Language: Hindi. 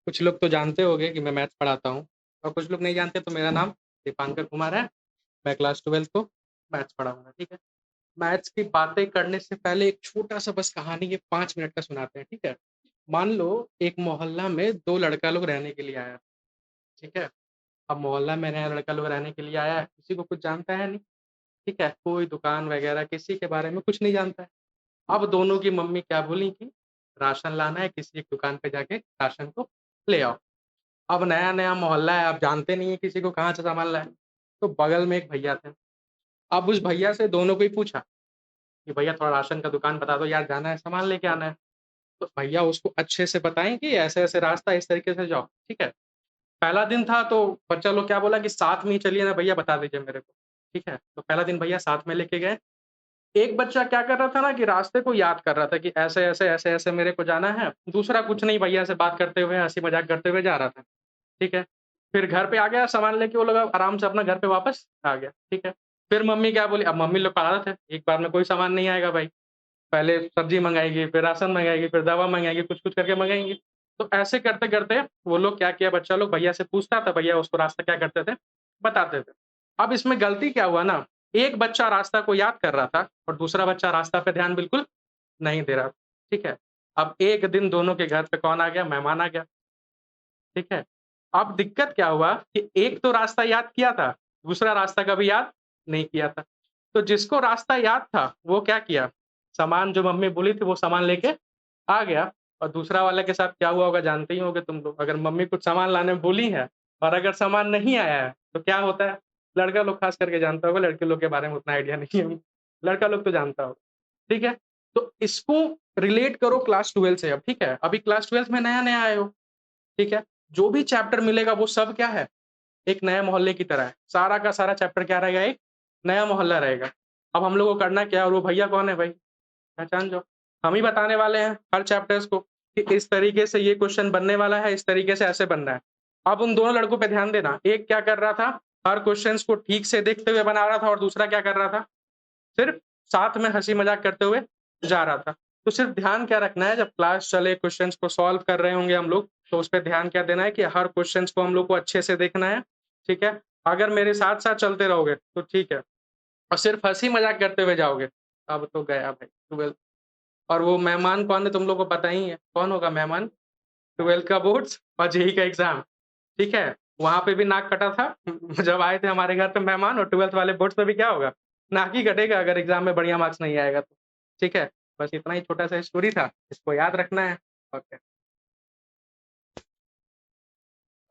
कुछ लोग तो जानते होंगे कि मैं मैथ्स पढ़ाता हूँ और कुछ लोग नहीं जानते तो मेरा नाम दीपांकर कुमार है। मैं क्लास 12th को मैथ्स पढ़ाऊँगा, ठीक है? मैथ्स की बातें करने से पहले एक छोटा-सा बस कहानी ये 5 मिनट का सुनाते हैं, ठीक है? मान लो एक मोहल्ला में 2 लड़का लोग रहने के लिए आया, ठीक है? अब मोहल्ला में नया लड़का लोग रहने के लिए आया है, किसी को कुछ जानता है नहीं, ठीक है? कोई दुकान वगैरह किसी के बारे में कुछ नहीं जानता है। अब दोनों की मम्मी क्या बोली कि राशन लाना है, किसी एक दुकान पे जाके राशन को ले आओ। अब नया-नया मोहल्ला है, आप जानते नहीं है किसी को कहाँ से सामान लाएँ। तो बगल में एक भैया थे। अब उस भैया से दोनों को ही पूछा कि भैया थोड़ा राशन का दुकान बता दो यार, जाना है सामान लेके आना है। तो भैया उसको अच्छे से बताएँ कि ऐसे-ऐसे रास्ता है, इस तरीके से जाओ, ठीक है। पहला दिन था तो बच्चा लोग क्या बोला कि साथ में ही चलिए ना भैया बता दीजिए मेरे को, ठीक है। तो पहला दिन भैया साथ में लेके गए। एक बच्चा क्या कर रहा था ना कि रास्ते को याद कर रहा था कि ऐसे-ऐसे, ऐसे-ऐसे मेरे को जाना है। दूसरा कुछ नहीं भैया से बात करते हुए, हँसी-मज़ाक करते हुए जा रहा था। ठीक है। फिर घर पे आ गया, सामान लेके वो लोग आराम से अपना घर पे वापस आ गया, ठीक है। फिर मम्मी क्या बोली, अब मम्मी लोग का आदत है, एक बार में कोई सामान नहीं आएगा भाई। पहले सब्ज़ी मँगाएगी, फिर राशन मँगाएगी, फिर दवा मँगाएगी, कुछ-कुछ करके मँगाएँगी। तो ऐसे करते-करते वो लोग क्या किया बच्चा लोग भैया से पूछता था, भैया उसको रास्ता क्या करते थे, बताते थे। अब इसमें गलती क्या हुआ ना, एक बच्चा रास्ता को याद कर रहा था और दूसरा बच्चा रास्ता पे ध्यान बिल्कुल नहीं दे रहा, ठीक है। अब एक दिन दोनों के घर पे कौन आ गया, मेहमान आ गया। ठीक है? अब दिक्कत क्या हुआ कि एक तो रास्ता याद किया था, दूसरा रास्ता कभी याद नहीं किया था। तो जिसको रास्ता याद था, वो क्या किया, सामान जो मम्मी बोली थी वो सामान लेके आ गया और दूसरा वाले के साथ क्या हुआ होगा जानते ही होंगे तुम लोग। अगर मम्मी कुछ सामान लाने बोली है और अगर सामान नहीं आया है, तो क्या होता है? लड़का लोग खास करके जानता होगा, लड़के लोग के बारे में उतना आइडिया नहीं है। लड़का लोग तो जानता होगा, ठीक है? तो इसको रिलेट करो क्लास 12 से अब, ठीक है? अभी क्लास 12 में नया-नया आए हो। ठीक है? जो भी चैप्टर मिलेगा वो सब क्या है? एक नए मोहल्ले की तरह है। सारा का सारा चैप्टर क्या रहेगा? एक नया मोहल्ला रहेगा। अब हम लोग को करना क्या है और वो भैया कौन है भाई? पहचान जाओ। हम ही बताने वाले हैं हर चैप्टर्स को कि इस तरीके से ये क्वेश्चन बनने वाला है, इस तरीके से ऐसे बनना है। अब उन दोनों लड़कों पे ध्यान देना, एक क्या कर रहा था? हर क्वेश्चन्स को ठीक से देखते हुए बना रहा था और दूसरा क्या कर रहा था? सिर्फ साथ में हँसी-मज़ाक करते हुए जा रहा था। तो सिर्फ ध्यान क्या रखना है जब क्लास चले क्वेश्चन्स को सॉल्व कर रहे होंगे हम लोग, तो उसपे ध्यान क्या देना है कि हर क्वेश्चन्स को हम लोग को अच्छे से देखना है, ठीक है? अगर मेरे साथ-साथ चलते रहोगे तो ठीक है और सिर्फ हँसी-मज़ाक करते हुए जाओगे, तब तो गया भाई 12th। और वो मेहमान कौन है तुम लोग को पता ही है, कौन होगा मेहमान? 12th का बोर्ड्स और जेईई का एग्ज़ाम, ठीक है? वहाँ पे भी नाक कटा था जब आए थे हमारे घर पे मेहमान और 12th वाले बोर्ड्स में भी क्या होगा? नाक ही कटेगा अगर एग्ज़ाम में बढ़िया मार्क्स नहीं आएगा तो, ठीक है? बस इतना ही छोटा-सा स्टोरी था, इसको याद रखना है और क्या।